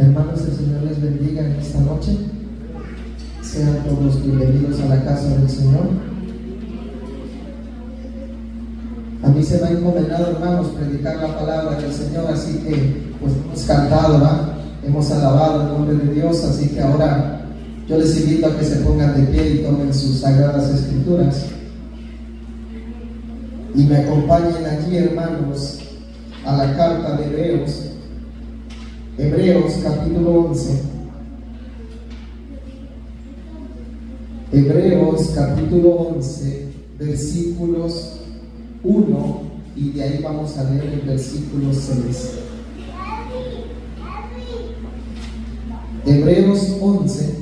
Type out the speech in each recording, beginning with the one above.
Hermanos, el Señor les bendiga en esta noche. Sean todos bienvenidos a la casa del Señor. A mí se me ha encomendado, hermanos, predicar la palabra del Señor, así que pues hemos cantado, ¿verdad? Hemos alabado el nombre de Dios, así que ahora yo les invito a que se pongan de pie y tomen sus sagradas escrituras y me acompañen allí, hermanos, a la carta de Hebreos capítulo 11. Hebreos capítulo 11, versículos 1, y de ahí vamos a leer el versículo 6. Hebreos 11,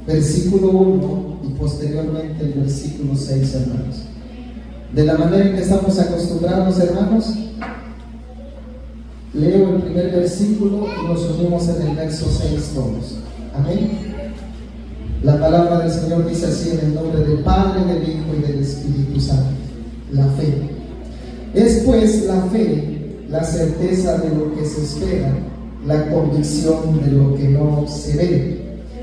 versículo 1 y posteriormente el versículo 6, hermanos. De la manera en que estamos acostumbrados, hermanos, leo el primer versículo y nos unimos en el verso 6 todos. Amén. La palabra del Señor dice así, en el nombre del Padre, del Hijo y del Espíritu Santo. La fe. Es pues la fe, la certeza de lo que se espera, la convicción de lo que no se ve.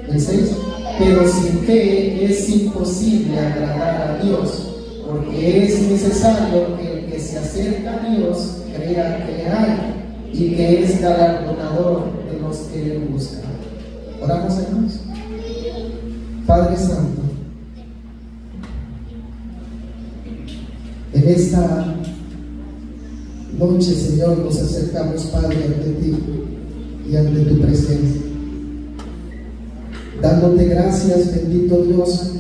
El 6. Pero sin fe es imposible agradar a Dios, porque es necesario que el que se acerca a Dios crea que le hay y que es galardonador de los que le buscan. Oramos, hermanos. Padre Santo, en esta noche, Señor, nos acercamos, Padre, ante ti y ante tu presencia, dándote gracias, bendito Dios,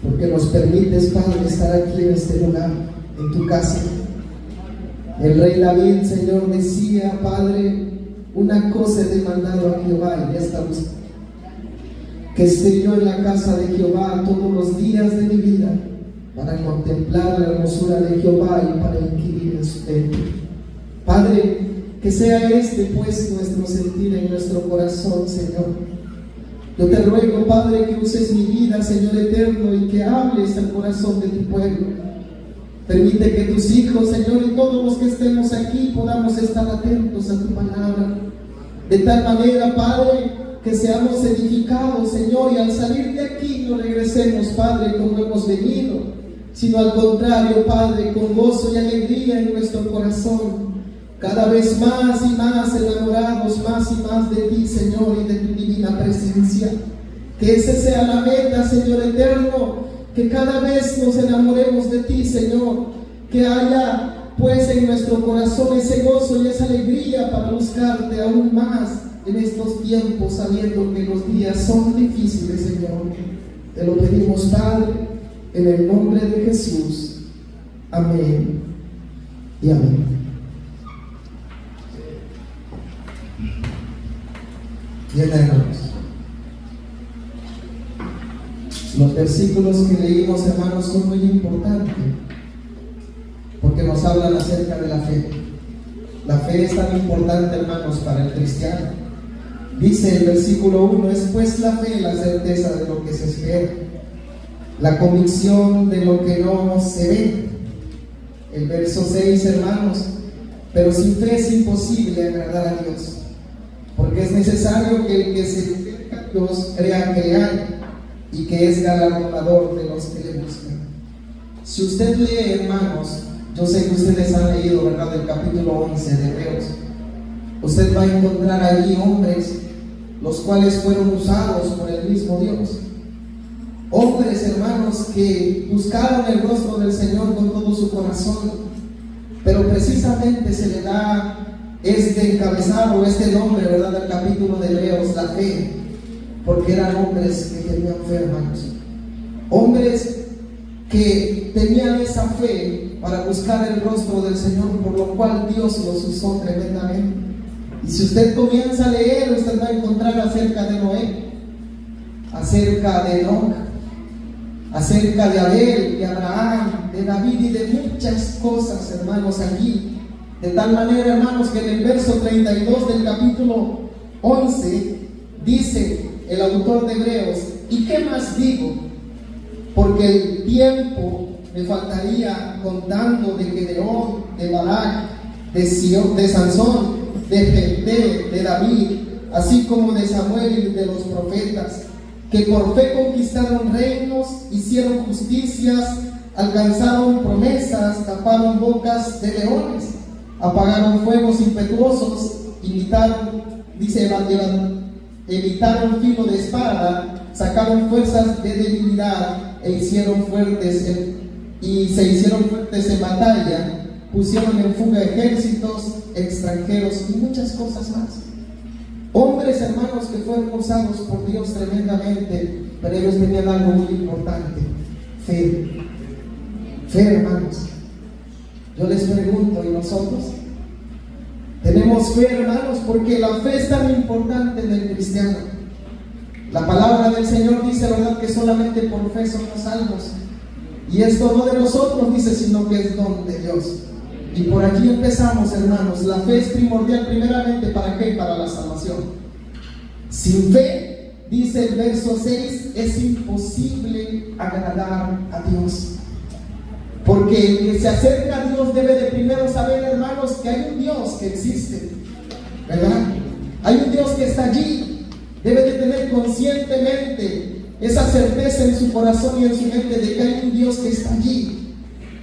porque nos permites, Padre, estar aquí en este lugar, en tu casa. El rey David, Señor, decía, Padre, una cosa he demandado a Jehová y esta busco, que esté yo en la casa de Jehová todos los días de mi vida, para contemplar la hermosura de Jehová y para inquirir en su templo. Padre, que sea este pues nuestro sentir en nuestro corazón, Señor. Yo te ruego, Padre, que uses mi vida, Señor eterno, y que hables al corazón de tu pueblo. Permite que tus hijos, Señor, y todos los que estemos aquí podamos estar atentos a tu palabra, de tal manera, Padre, que seamos edificados, Señor, y al salir de aquí no regresemos, Padre, como hemos venido, sino al contrario, Padre, con gozo y alegría en nuestro corazón, cada vez más y más enamorados, más y más de ti, Señor, y de tu divina presencia. Que esa sea la meta, Señor eterno, que cada vez nos enamoremos de ti, Señor, que haya pues en nuestro corazón ese gozo y esa alegría para buscarte aún más en estos tiempos, sabiendo que los días son difíciles, Señor. Te lo pedimos, Padre, en el nombre de Jesús. Amén y amén. Bien, hermanos, los versículos que leímos, hermanos, son muy importantes porque nos hablan acerca de la fe. La fe es tan importante, hermanos, para el cristiano. Dice el versículo 1, es pues la fe, la certeza de lo que se espera, la convicción de lo que no se ve. El verso 6, hermanos, pero sin fe es imposible agradar a Dios, porque es necesario que el que se acerca a Dios crea que le hay y que es galardonador de los que le buscan. Si usted lee, hermanos, yo sé que ustedes han leído, ¿verdad?, el capítulo 11 de Hebreos. Usted va a encontrar allí hombres los cuales fueron usados por el mismo Dios. Hombres, hermanos, que buscaron el rostro del Señor con todo su corazón, pero precisamente se le da este encabezado, este nombre, ¿verdad?, al capítulo de Hebreos, la fe, porque eran hombres que tenían fe, hermanos. Hombres que tenían esa fe para buscar el rostro del Señor, por lo cual Dios los usó tremendamente. Y si usted comienza a leer, usted va a encontrar acerca de Noé, acerca de Enoc, acerca de Abel, de Abraham, de David y de muchas cosas, hermanos, aquí. De tal manera, hermanos, que en el verso 32 del capítulo 11 dice el autor de Hebreos, ¿y qué más digo? Porque el tiempo me faltaría contando de Gedeón, de Barac, de Sansón de David, así como de Samuel y de los profetas, que por fe conquistaron reinos, hicieron justicias, alcanzaron promesas, taparon bocas de leones, apagaron fuegos impetuosos, evitaron filo de espada, sacaron fuerzas de debilidad e se hicieron fuertes en batalla, pusieron en fuga ejércitos extranjeros y muchas cosas más. Hombres, hermanos, que fueron usados por Dios tremendamente, pero ellos tenían algo muy importante: fe. Fe, hermanos. Yo les pregunto, ¿y nosotros? Tenemos fe, hermanos, porque la fe es tan importante en el cristiano. La palabra del Señor dice, ¿verdad?, que solamente por fe somos salvos. Y esto no de nosotros, dice, sino que es don de Dios. Y por aquí empezamos, hermanos. La fe es primordial primeramente, ¿para qué? Para la salvación. Sin fe, dice el verso 6, es imposible agradar a Dios. Porque el que se acerca a Dios debe de primero saber, hermanos, que hay un Dios que existe, ¿verdad? Hay un Dios que está allí. Debe de tener conscientemente esa certeza en su corazón y en su mente de que hay un Dios que está allí,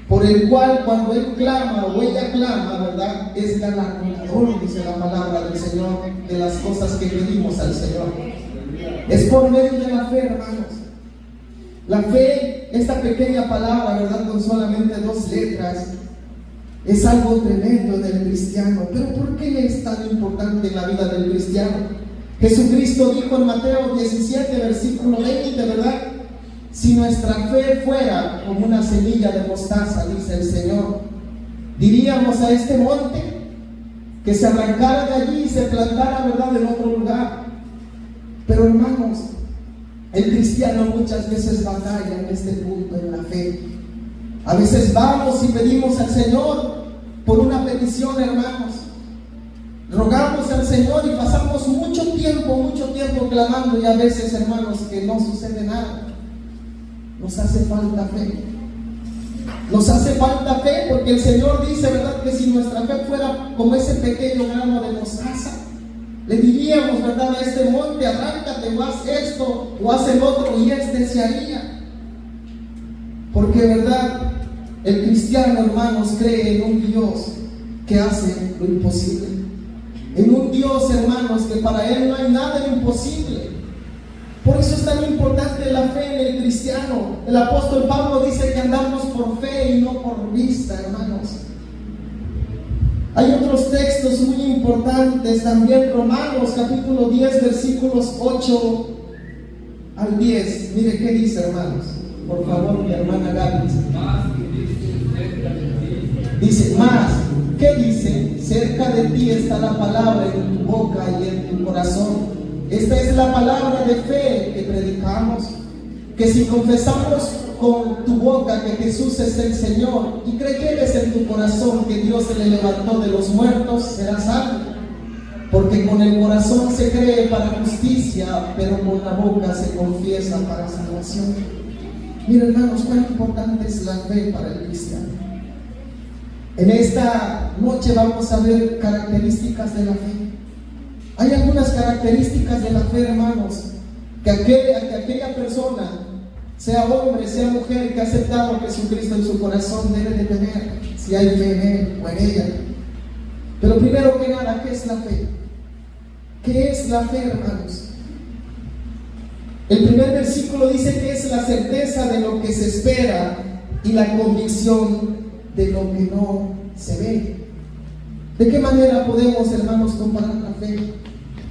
por el cual cuando él clama o ella clama, ¿verdad?, es galardonador, dice la palabra del Señor, de las cosas que pedimos al Señor. Es por medio de la fe, hermanos. La fe, esta pequeña palabra, ¿verdad?, con solamente 2 letras, es algo tremendo en el cristiano. Pero ¿por qué es tan importante en la vida del cristiano? Jesucristo dijo en Mateo 17, versículo 20, ¿verdad? Si nuestra fe fuera como una semilla de mostaza, dice el Señor, diríamos a este monte que se arrancara de allí y se plantara, ¿verdad?, en otro lugar. Pero, hermanos, el cristiano muchas veces batalla en este punto en la fe. A veces vamos y pedimos al Señor por una petición, hermanos. Rogamos al Señor y pasamos mucho tiempo clamando, y a veces, hermanos, que no sucede nada. Nos hace falta fe. Nos hace falta fe porque el Señor dice, ¿verdad?, que si nuestra fe fuera como ese pequeño grano de mostaza, le diríamos, ¿verdad?, a este monte, arráncate o haz esto o haz el otro, y este se haría. Porque, ¿verdad?, el cristiano, hermanos, cree en un Dios que hace lo imposible. En un Dios, hermanos, que para Él no hay nada imposible. Por eso es tan importante la fe en el cristiano. El apóstol Pablo dice que andamos por fe y no por vista, hermanos. Hay otros textos muy importantes también. Romanos capítulo 10, versículos 8 al 10. Mire qué dice, hermanos. Por favor, mi hermana Gaby. Dice, más, ¿qué dice? Cerca de ti está la palabra en tu boca y en tu corazón. Esta es la palabra de fe que predicamos, que si confesamos con tu boca que Jesús es el Señor y creyeres en tu corazón que Dios se le levantó de los muertos, serás salvo. Porque con el corazón se cree para justicia, pero con la boca se confiesa para salvación. Miren, hermanos, cuán importante es la fe para el cristiano. En esta noche vamos a ver características de la fe. Hay algunas características de la fe, hermanos, que aquella persona, sea hombre, sea mujer, que ha aceptado a Jesucristo en su corazón, debe de tener, si hay fe en él o en ella. Pero primero que nada, ¿qué es la fe? ¿Qué es la fe, hermanos? El primer versículo dice que es la certeza de lo que se espera y la convicción de lo que no se ve. ¿De qué manera podemos, hermanos, comparar la fe?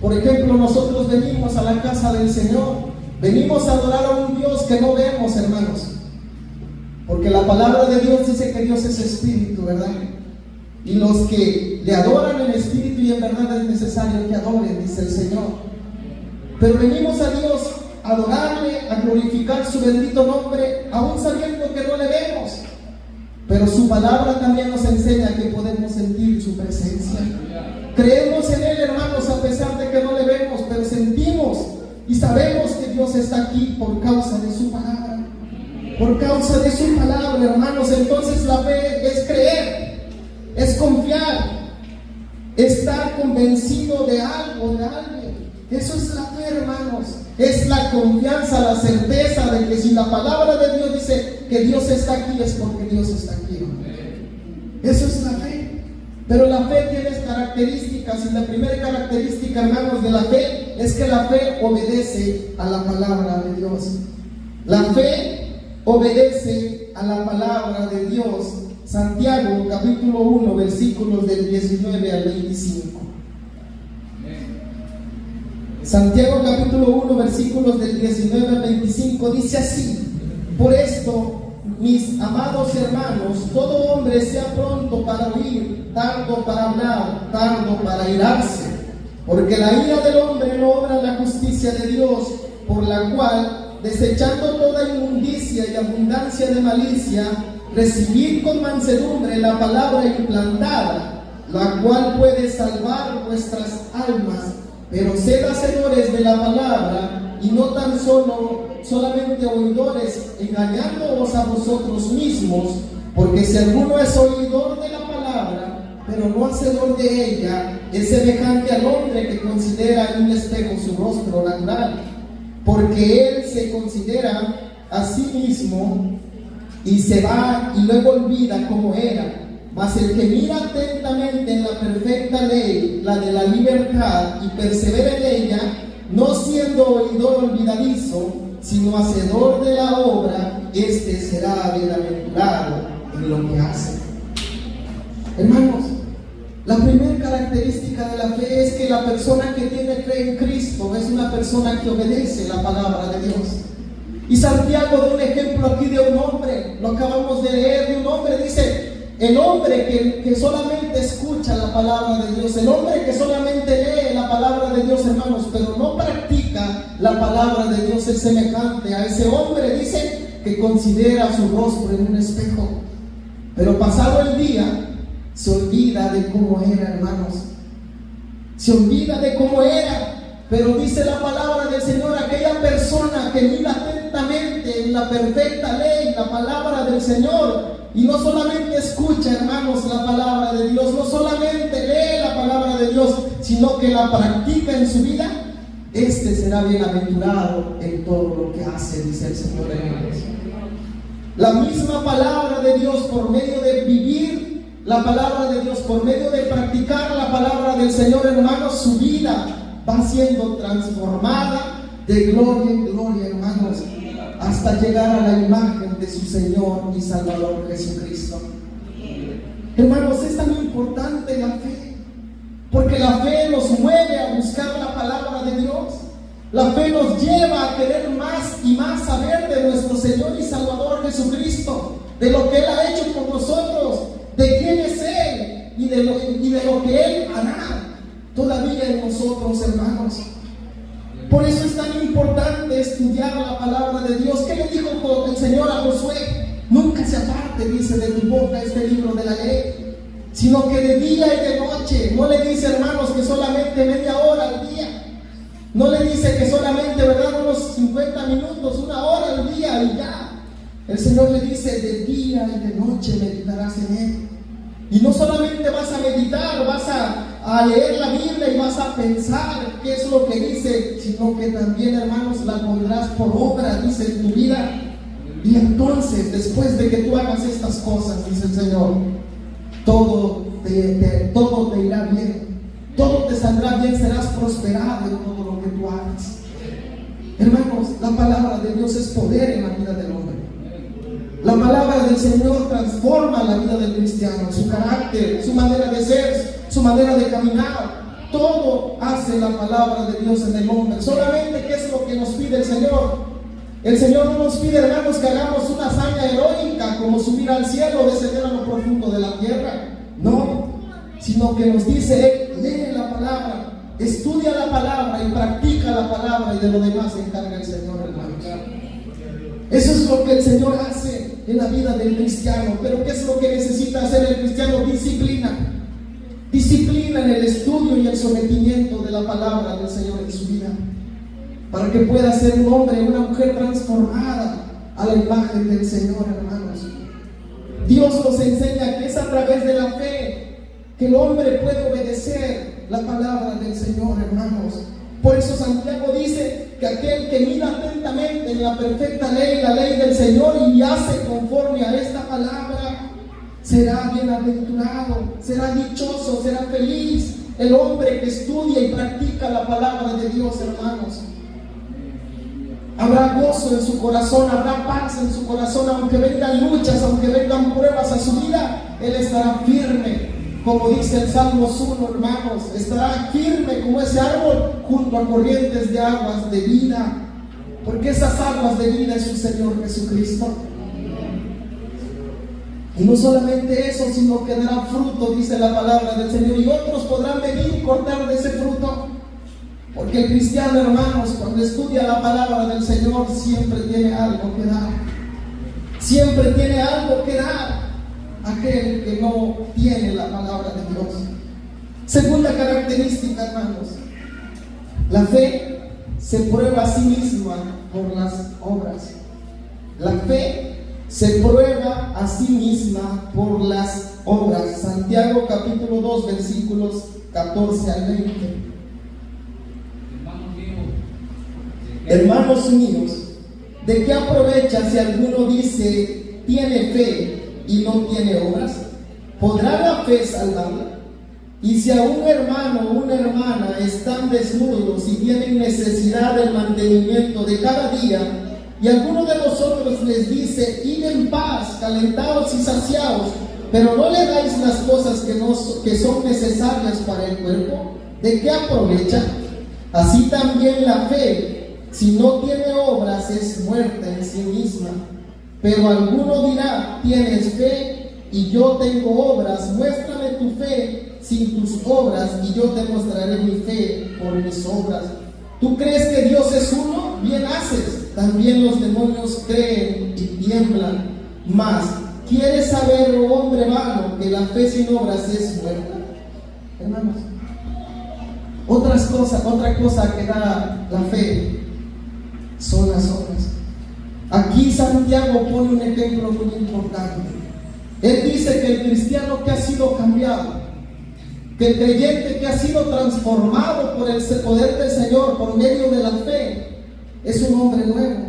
Por ejemplo, nosotros venimos a la casa del Señor, venimos a adorar a un Dios que no vemos, hermanos, porque la palabra de Dios dice que Dios es espíritu, ¿verdad? Y los que le adoran en espíritu y en verdad es necesario que adoren, dice el Señor. Pero venimos a Dios a adorarle, a glorificar su bendito nombre, aún sabiendo que no le vemos. Pero su palabra también nos enseña que podemos sentir su presencia. Creemos en Él, hermanos, a pesar de que no le vemos, pero sentimos y sabemos que Dios está aquí por causa de su palabra. Por causa de su palabra, hermanos. Entonces la fe es creer, es confiar, estar convencido de algo, de alguien. Eso es la fe, hermanos. Es la confianza, la certeza de que si la palabra de Dios dice que Dios está aquí, es porque Dios está aquí, hermano. Eso es la fe. Pero la fe tiene características, y la primera característica, hermanos, de la fe es que la fe obedece a la palabra de Dios. La fe obedece a la palabra de Dios. Santiago capítulo 1 versículos del 19 al 25. Santiago capítulo 1 versículos del 19 al 25 dice así: por esto, mis amados hermanos, todo hombre sea pronto para oír, tardo para hablar, tardo para irarse, porque la ira del hombre no obra la justicia de Dios, por la cual, desechando toda inmundicia y abundancia de malicia, recibid con mansedumbre la palabra implantada, la cual puede salvar vuestras almas. Pero sed hacedores de la palabra, y no tan solamente oidores, engañándoos a vosotros mismos, porque si alguno es oidor de la palabra, pero no hacedor de ella, es semejante al hombre que considera en un espejo su rostro natural, porque él se considera a sí mismo y se va y luego olvida cómo era. Mas el que mira atentamente en la perfecta ley, la de la libertad, y persevera en ella, no siendo oidor olvidadizo, sino hacedor de la obra, este será bienaventurado en lo que hace. Hermanos, la primera característica de la fe es que la persona que tiene fe en Cristo es una persona que obedece la palabra de Dios. Y Santiago da un ejemplo aquí de un hombre, lo acabamos de leer, de un hombre, dice: el hombre que solamente escucha la palabra de Dios, el hombre que solamente lee la palabra de Dios, hermanos, pero no practica la palabra de Dios, es semejante a ese hombre, dice, que considera su rostro en un espejo, pero pasado el día se olvida de cómo era, hermanos. Se olvida de cómo era. Pero dice la palabra del Señor: aquella persona que mira atentamente en la perfecta ley, la palabra del Señor, y no solamente escucha, hermanos, la palabra de Dios, no solamente lee la palabra de Dios, sino que la practica en su vida, este será bienaventurado en todo lo que hace, dice el Señor, hermanos. La misma palabra de Dios, por medio de vivir la palabra de Dios, por medio de practicar la palabra del Señor, hermanos, su vida va siendo transformada de gloria en gloria, hermanos, hasta llegar a la imagen de su Señor y Salvador Jesucristo. Hermanos, es tan importante la fe, porque la fe nos mueve a buscar la palabra de Dios. La fe nos lleva a querer más y más saber de nuestro Señor y Salvador Jesucristo, de lo que Él ha hecho por nosotros, de quién es Él y de lo que Él hará todavía en nosotros, hermanos. Por eso es tan importante estudiar la palabra de Dios. ¿Qué le dijo el Señor a Josué? Nunca se aparte, dice, de tu boca este libro de la ley, sino que de día y de noche. No le dice, hermanos, que solamente media hora al día. No le dice que solamente, ¿verdad?, unos 50 minutos, una hora al día y ya. El Señor le dice: de día y de noche meditarás en Él. Y no solamente vas a meditar, vas a leer la Biblia y vas a pensar qué es lo que dice, sino que también, hermanos, la pondrás por obra, dice, en tu vida. Y entonces, después de que tú hagas estas cosas, dice el Señor, todo te irá bien, todo te saldrá bien, serás prosperado en todo lo que tú hagas. Hermanos, la palabra de Dios es poder en la vida del hombre. La palabra del Señor transforma la vida del cristiano, su carácter, su manera de ser, su manera de caminar. Todo hace la palabra de Dios en el hombre. Solamente, ¿qué es lo que nos pide el Señor? El Señor no nos pide, hermanos, que hagamos una hazaña heroica como subir al cielo o descender a lo profundo de la tierra. No, sino que nos dice: lee la palabra, estudia la palabra y practica la palabra, y de lo demás se encarga el Señor, hermanos. Eso es lo que el Señor hace en la vida del cristiano. Pero ¿qué es lo que necesita hacer el cristiano? Disciplina. Disciplina en el estudio y el sometimiento de la palabra del Señor en su vida, para que pueda ser un hombre, una mujer transformada a la imagen del Señor, hermanos. Dios nos enseña que es a través de la fe que el hombre puede obedecer la palabra del Señor, hermanos. Por eso Santiago dice que aquel que mira atentamente en la perfecta ley, la ley del Señor, y hace conforme a esta palabra, será bienaventurado, será dichoso, será feliz. El hombre que estudia y practica la palabra de Dios, hermanos. Habrá gozo en su corazón, habrá paz en su corazón, aunque vengan luchas, aunque vengan pruebas a su vida, él estará firme. Como dice el Salmos 1, hermanos, estará firme como ese árbol junto a corrientes de aguas de vida, porque esas aguas de vida es su Señor Jesucristo. Y no solamente eso, sino que dará fruto, dice la palabra del Señor, y otros podrán venir y cortar de ese fruto. Porque el cristiano, hermanos, cuando estudia la palabra del Señor, siempre tiene algo que dar. Siempre tiene algo que dar aquel que no tiene la palabra de Dios. Segunda característica, hermanos: la fe se prueba a sí misma por las obras. La fe se prueba a sí misma por las obras. Santiago capítulo 2, versículos 14 al 20. Hermanos míos, ¿de qué aprovecha si alguno dice tiene fe y no tiene obras? ¿Podrá la fe salvarla? Y si a un hermano o una hermana están desnudos y tienen necesidad del mantenimiento de cada día, y alguno de vosotros les dice, id en paz, calentaos y saciaos, pero no le dais las cosas que son necesarias para el cuerpo, ¿de qué aprovecha? Así también la fe, si no tiene obras, es muerta en sí misma. Pero alguno dirá, tienes fe y yo tengo obras, muéstrame tu fe sin tus obras y yo te mostraré mi fe por mis obras. ¿Tú crees que Dios es uno? Bien haces. También los demonios creen y tiemblan. Mas, ¿quieres saber, oh hombre vano, que la fe sin obras es muerta? Hermanos, otra cosa que da la fe son las obras. Aquí Santiago pone un ejemplo muy importante. Él dice que el cristiano que ha sido cambiado, que el creyente que ha sido transformado por el poder del Señor por medio de la fe, es un hombre nuevo,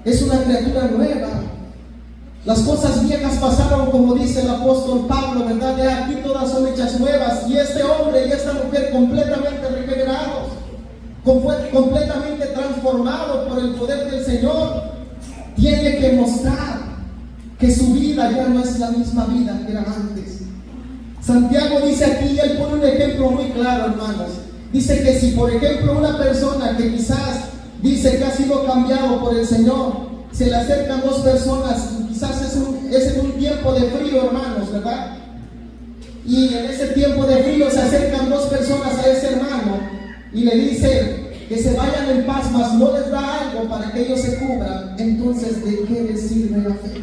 es una criatura nueva. Las cosas viejas pasaron, como dice el apóstol Pablo, ¿verdad? De aquí todas son hechas nuevas. Y este hombre y esta mujer completamente regenerados, completamente transformado por el poder del Señor, tiene que mostrar que su vida ya no es la misma vida que era antes. Santiago dice aquí, él pone un ejemplo muy claro, hermanos. Dice que si, por ejemplo, una persona que quizás dice que ha sido cambiado por el Señor, se le acercan dos personas, y quizás es en un tiempo de frío, hermanos, ¿verdad? Y en ese tiempo de frío se acercan dos personas a ese hermano y le dicen que se vayan en paz, mas no les da algo para que ellos se cubran. Entonces, ¿de qué les sirve la fe?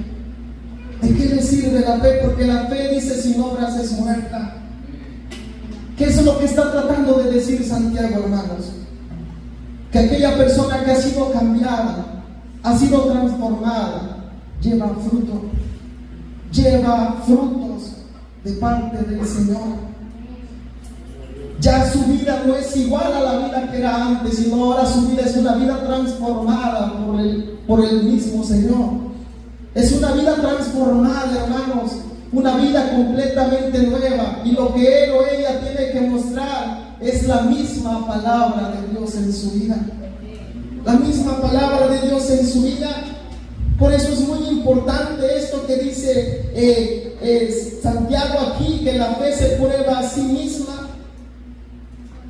¿De qué les sirve la fe? Porque la fe, dice, sin obras es muerta. ¿Qué es lo que está tratando de decir Santiago, hermanos? Que aquella persona que ha sido cambiada, ha sido transformada, lleva frutos de parte del Señor. Ya su vida no es igual a la vida que era antes, sino ahora su vida es una vida transformada por el mismo Señor. Es una vida transformada, hermanos, una vida completamente nueva. Y lo que él o ella tiene que mostrar es la misma palabra de Dios en su vida. La misma palabra de Dios en su vida. Por eso es muy importante esto que dice Santiago aquí, que la fe se prueba a sí misma.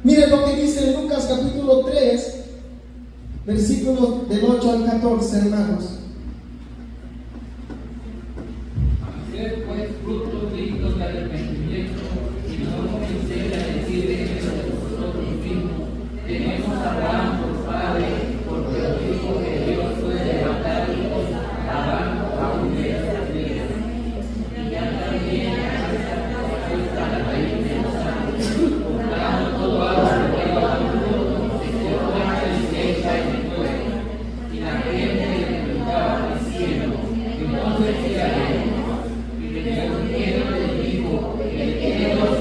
Miren lo que dice en Lucas capítulo 3, versículos del 8 al 14, hermanos. Hacer pues frutos dignos de arrepentimiento, y no comencéis a decir entre vosotros mismos, tenemos a Abraham por padre, porque os digo que Dios puede levantar hijos a aún de esas vidas. Y ya también está la raíz de los ángeles, buscando todo agua que lleva fruto, se buena licencia y de fuego. Y la gente le preguntaba diciendo, entonces ¿qué haremos? Y le dijo, el que Dios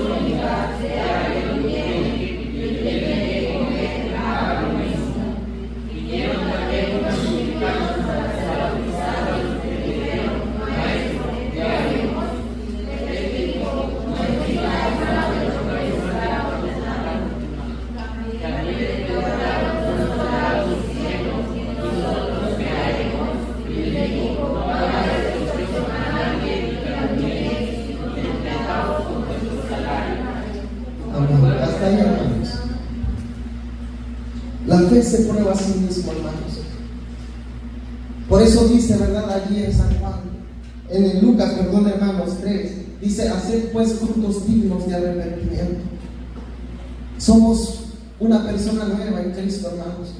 fe se prueba a sí misma, hermanos. Por eso dice, ¿verdad? Allí en San Juan, en Lucas, perdón, hermanos, 3, dice: haced pues frutos dignos de arrepentimiento. Somos una persona nueva en Cristo, hermanos.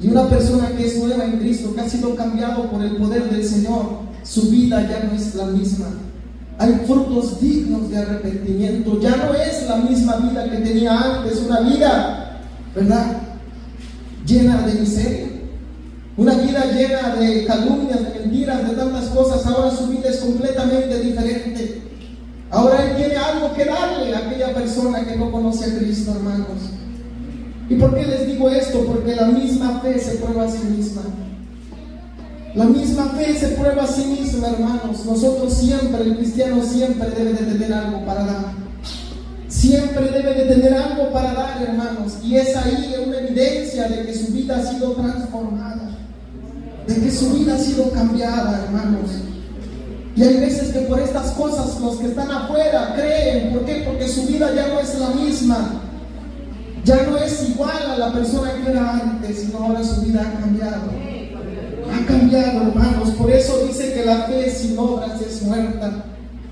Y una persona que es nueva en Cristo, que ha sido cambiado por el poder del Señor, su vida ya no es la misma. Hay frutos dignos de arrepentimiento. Ya no es la misma vida que tenía antes, una vida, ¿verdad?, llena de miseria, una vida llena de calumnias, de mentiras, de tantas cosas. Ahora su vida es completamente diferente. Ahora él tiene algo que darle a aquella persona que no conoce a Cristo, hermanos. ¿Y por qué les digo esto? Porque la misma fe se prueba a sí misma. La misma fe se prueba a sí misma, hermanos. Nosotros siempre, el cristiano siempre debe de tener algo para dar. Siempre debe de tener algo para dar, hermanos. Y es ahí una evidencia de que su vida ha sido transformada, de que su vida ha sido cambiada, hermanos. Y hay veces que por estas cosas los que están afuera creen. ¿Por qué? Porque su vida ya no es la misma. Ya no es igual a la persona que era antes, sino ahora su vida ha cambiado. Ha cambiado, hermanos. Por eso dice que la fe sin obras es muerta.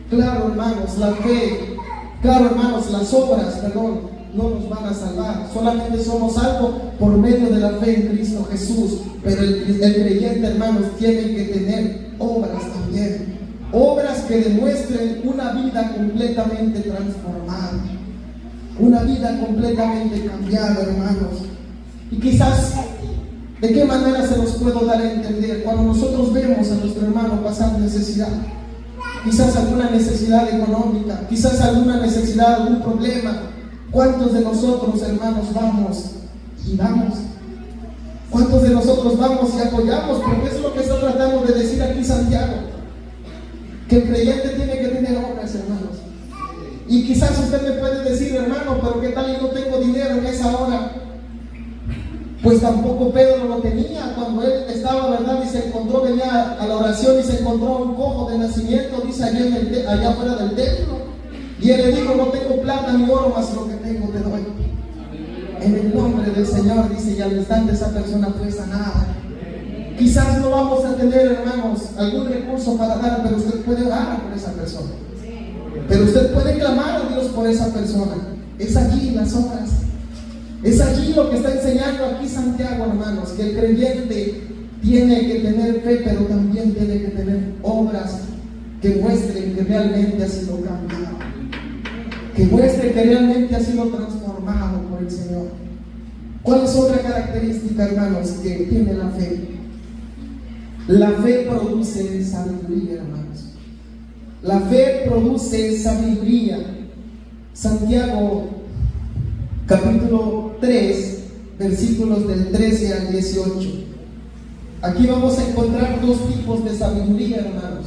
Claro, hermanos, la fe, claro, hermanos, las obras, perdón, no nos van a salvar. Solamente somos salvos por medio de la fe en Cristo Jesús. Pero el creyente, hermanos, tiene que tener obras también. Obras que demuestren una vida completamente transformada, una vida completamente cambiada, hermanos. Y quizás, ¿de qué manera se los puedo dar a entender? Cuando nosotros vemos a nuestro hermano pasar necesidad, quizás alguna necesidad económica, quizás alguna necesidad, algún problema, ¿cuántos de nosotros, hermanos, vamos y damos? ¿Cuántos de nosotros vamos y apoyamos? Porque es lo que está tratando de decir aquí Santiago, que el creyente tiene que tener obras, hermanos. Y quizás usted me puede decir: hermano, pero ¿qué tal yo no tengo dinero en esa hora? Pues tampoco Pedro lo tenía cuando él estaba, ¿verdad? Y se encontró, venía a la oración y se encontró un cojo de nacimiento, dice allá afuera del templo. Y él le dijo: no tengo plata ni oro, mas lo que tengo te doy. En el nombre del Señor, dice, y al instante esa persona fue sanada. Quizás no vamos a tener, hermanos, algún recurso para dar, pero usted puede orar por esa persona. Pero usted puede clamar a Dios por esa persona. Es allí las obras. Es allí lo que está enseñando aquí Santiago, hermanos, que el creyente tiene que tener fe, pero también tiene que tener obras que muestren que realmente ha sido cambiado, que muestren que realmente ha sido transformado por el Señor. ¿Cuál es otra característica, hermanos, que tiene la fe? La fe produce sabiduría, hermanos. La fe produce sabiduría. Santiago capítulo 3, versículos del 13 al 18. Aquí vamos a encontrar dos tipos de sabiduría, hermanos.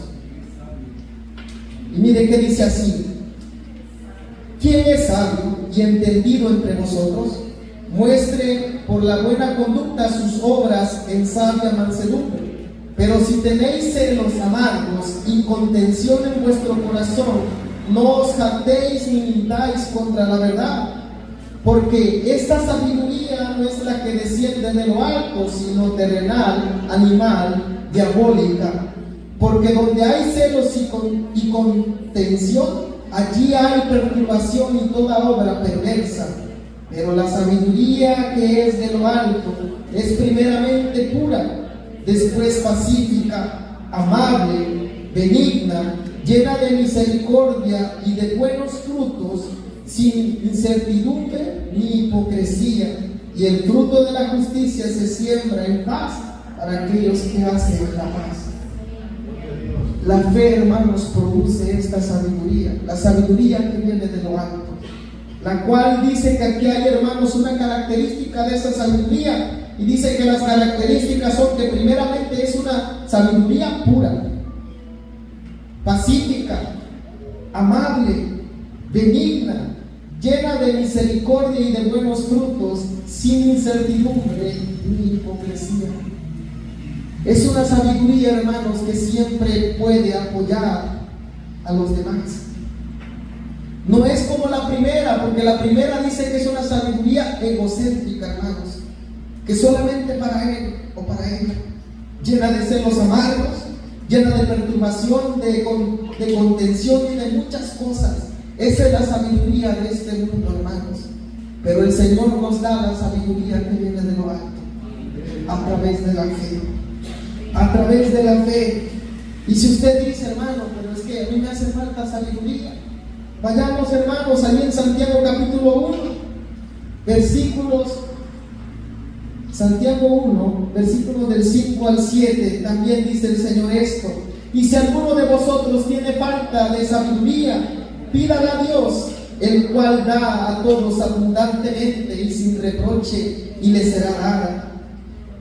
Y mire que dice así: ¿quién es sabio y entendido entre vosotros? Muestre por la buena conducta sus obras en sabia mansedumbre. Pero si tenéis celos amargos y contención en vuestro corazón, no os jactéis ni mintáis contra la verdad. Porque esta sabiduría no es la que desciende de lo alto, sino terrenal, animal, diabólica. Porque donde hay celos y contención, allí hay perturbación y toda obra perversa. Pero la sabiduría que es de lo alto es primeramente pura, después pacífica, amable, benigna, llena de misericordia y de buenos frutos, sin incertidumbre ni hipocresía. Y el fruto de la justicia se siembra en paz para aquellos que hacen la paz. La fe, hermanos, produce esta sabiduría, la sabiduría que viene de lo alto, la cual dice que aquí hay, hermanos, una característica de esa sabiduría. Y dice que las características son que primeramente es una sabiduría pura, pacífica, amable, benigna, llena de misericordia y de buenos frutos, sin incertidumbre ni hipocresía. Es una sabiduría, hermanos, que siempre puede apoyar a los demás. No es como la primera, porque la primera dice que es una sabiduría egocéntrica, hermanos. que solamente para él o para ella, llena de celos amargos, llena de perturbación, de contención y de muchas cosas. Esa es la sabiduría de este mundo, hermanos. Pero el Señor nos da la sabiduría que viene de lo alto, a través de la fe. A través de la fe. Y si usted dice, hermano, pero es que a mí me hace falta sabiduría, vayamos, hermanos, allí en Santiago capítulo 1, Santiago 1, versículos del 5 al 7, también dice el Señor esto: y si alguno de vosotros tiene falta de sabiduría, pídala a Dios, el cual da a todos abundantemente y sin reproche, y le será dada.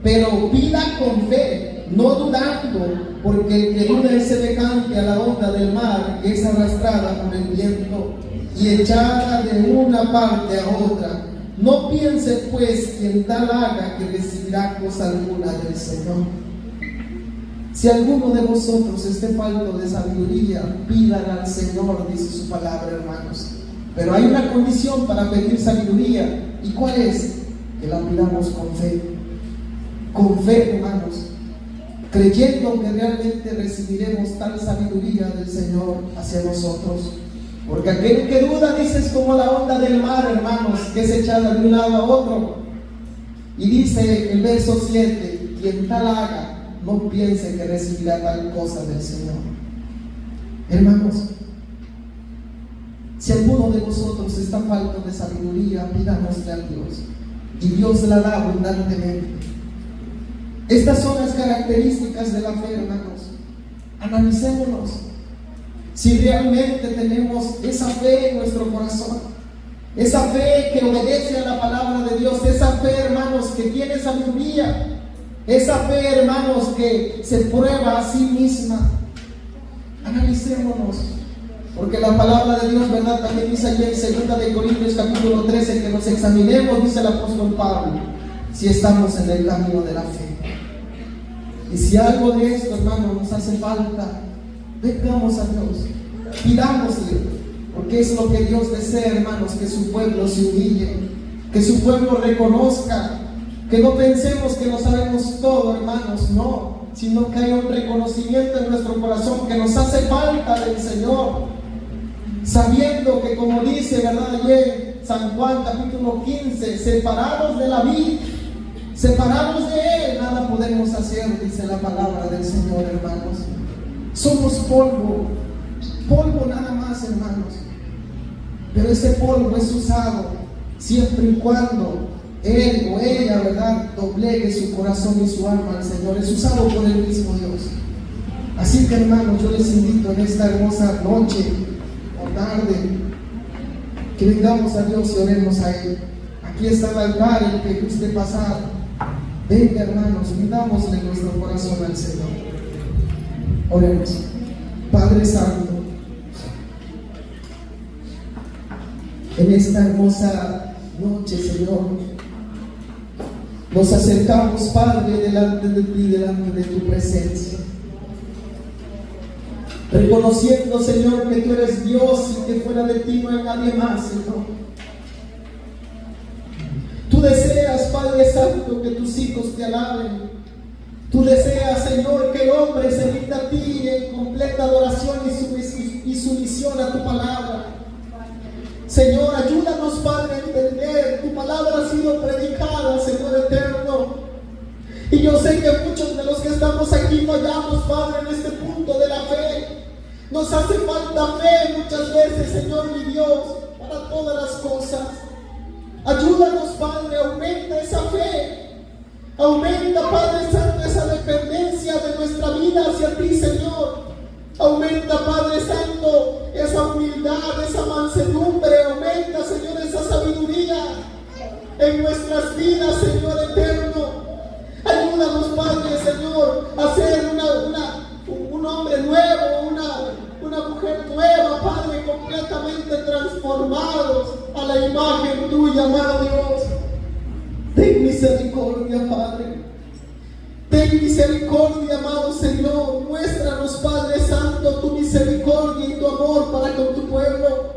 Pero pida con fe, no dudando, porque el que duda es semejante a la onda del mar, que es arrastrada por el viento y echada de una parte a otra. No piense pues quien tal haga que recibirá cosa alguna del Señor. Si alguno de vosotros esté falto de sabiduría, pídala al Señor, dice su palabra, hermanos. Pero hay una condición para pedir sabiduría. ¿Y cuál es? Que la pidamos con fe. Con fe, hermanos, creyendo que realmente recibiremos tal sabiduría del Señor hacia nosotros. Porque aquel que duda, dice, es como la onda del mar, hermanos, que es echada de un lado a otro. Y dice el verso 7: quien tal haga, no piense que recibirá tal cosa del Señor. Hermanos, si alguno de vosotros está falto de sabiduría, pidámosle a Dios, y Dios la da abundantemente. Estas son las características de la fe, hermanos. Analicémonos si realmente tenemos esa fe en nuestro corazón, esa fe que obedece a la palabra de Dios, esa fe, hermanos, que tiene sabiduría, esa fe, hermanos, que se prueba a sí misma. Analicémonos, porque la palabra de Dios, ¿verdad?, también dice allí en 2 de Corintios capítulo 13 que nos examinemos, dice el apóstol Pablo, si estamos en el camino de la fe. Y si algo de esto, hermanos, nos hace falta, vengamos a Dios, pidámosle, porque es lo que Dios desea, hermanos, que su pueblo se humille, que su pueblo reconozca, que no pensemos que lo sabemos todo, hermanos, no, sino que haya un reconocimiento en nuestro corazón que nos hace falta del Señor, sabiendo que, como dice, ¿verdad?, ayer San Juan capítulo 15, separados de la vid, separados de Él, nada podemos hacer, dice la palabra del Señor, hermanos. Somos polvo, polvo nada más, hermanos. Pero ese polvo es usado siempre y cuando él o ella, ¿verdad?, doblegue su corazón y su alma al Señor. Es usado por el mismo Dios. Así que, hermanos, yo les invito en esta hermosa noche o tarde que vengamos a Dios y oremos a Él. Aquí está el altar, el que guste pasar. Venga, hermanos, undámosle nuestro corazón al Señor. Oremos. Padre Santo, en esta hermosa noche, Señor, nos acercamos, Padre, delante de ti, delante de tu presencia, reconociendo, Señor, que tú eres Dios y que fuera de ti no hay nadie más, Señor. Tú deseas, Padre Santo, que tus hijos te alaben. Tú deseas, Señor, que el hombre se rinda a ti en completa adoración y sumisión a tu palabra. Señor, ayúdanos, Padre, a entender. Tu palabra ha sido predicada, Señor eterno. Y yo sé que muchos de los que estamos aquí fallamos, Padre, en este punto de la fe. Nos hace falta fe muchas veces, Señor mi Dios, para todas las cosas. Ayúdanos, Padre, aumenta esa fe. Aumenta, Padre Santo, esa dependencia de nuestra vida hacia ti, Señor. Aumenta, Padre Santo, esa humildad, esa mansedumbre. Aumenta, Señor, esa sabiduría en nuestras vidas, Señor eterno. Ayúdanos, Padre, Señor, a ser un hombre nuevo, una mujer nueva, Padre, completamente transformados a la imagen tuya, amado Dios. Ten misericordia, Padre. Ten misericordia, amado Señor. Muéstranos, Padre Santo, tu misericordia y tu amor para con tu pueblo.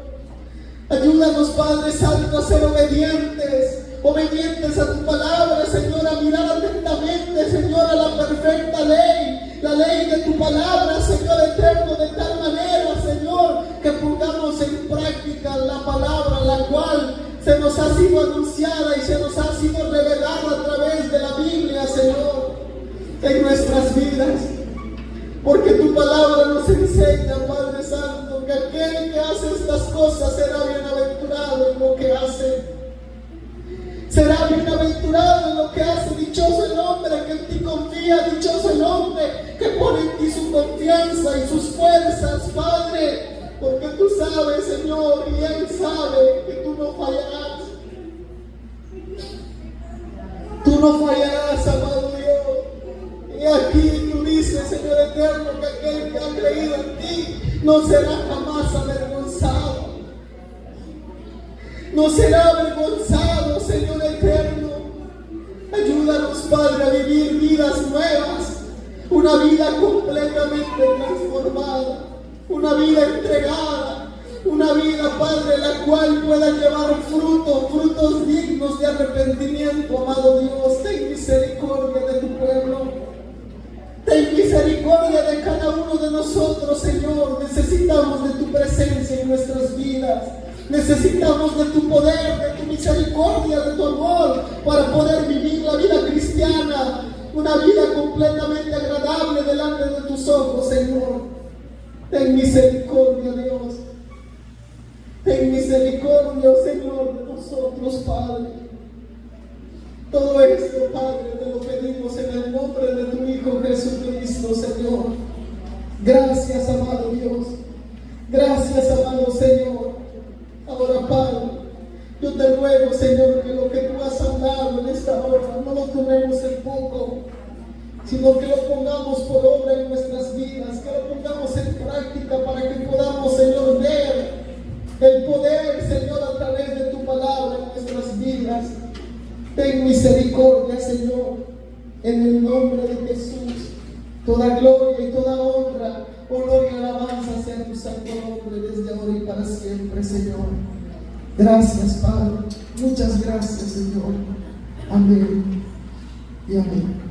Ayúdanos, Padre Santo, a ser obedientes a tu palabra, Señor, a perfecta ley, la ley de tu palabra, Señor eterno, de tal manera, Señor, que pongamos en práctica la palabra, la cual se nos ha sido anunciada y se nos ha sido revelada a través de la Biblia, Señor, en nuestras vidas. Porque tu palabra nos enseña, Padre Santo, que aquel que hace estas cosas será bienaventurado en lo que hace. Será bienaventurado en lo que hace. Dichoso el hombre que en ti confía, dichoso el hombre que pone en ti su confianza y sus fuerzas, Padre. Porque tú sabes, Señor, y Él sabe que tú no fallarás. Tú no fallarás, amado Dios. Y aquí tú dices, Señor eterno, que aquel que ha creído en ti no será jamás avergonzado. No será avergonzado, Señor eterno. Ayúdanos, Padre, a vivir vidas nuevas, una vida completamente transformada, una vida entregada, una vida, Padre, la cual pueda llevar frutos dignos de arrepentimiento, amado Dios. Ten misericordia de tu pueblo. Ten misericordia de cada uno de nosotros, Señor. Necesitamos de tu presencia en nuestras vidas. Necesitamos de tu poder, de tu misericordia, de tu amor, para poder vivir la vida cristiana, una vida completamente agradable delante de tus ojos, Señor. Ten misericordia, Dios. Ten misericordia, Señor, de nosotros, Padre. Todo esto, Padre, te lo pedimos en el nombre de tu Hijo Jesucristo, Señor. Gracias, amado Dios. Gracias, amado Señor. Ahora, Padre, yo te ruego, Señor, que lo que tú has hablado en esta hora no lo tomemos en poco, sino que lo pongamos por obra en nuestras vidas, que lo pongamos en práctica para que podamos, Señor, ver el poder, Señor, a través de tu palabra en nuestras vidas. Ten misericordia, Señor, en el nombre de Jesús. Toda gloria y toda honra, honor y alabanza sea tu santo nombre desde ahora y para siempre, Señor. Gracias, Padre. Muchas gracias, Señor. Amén y amén.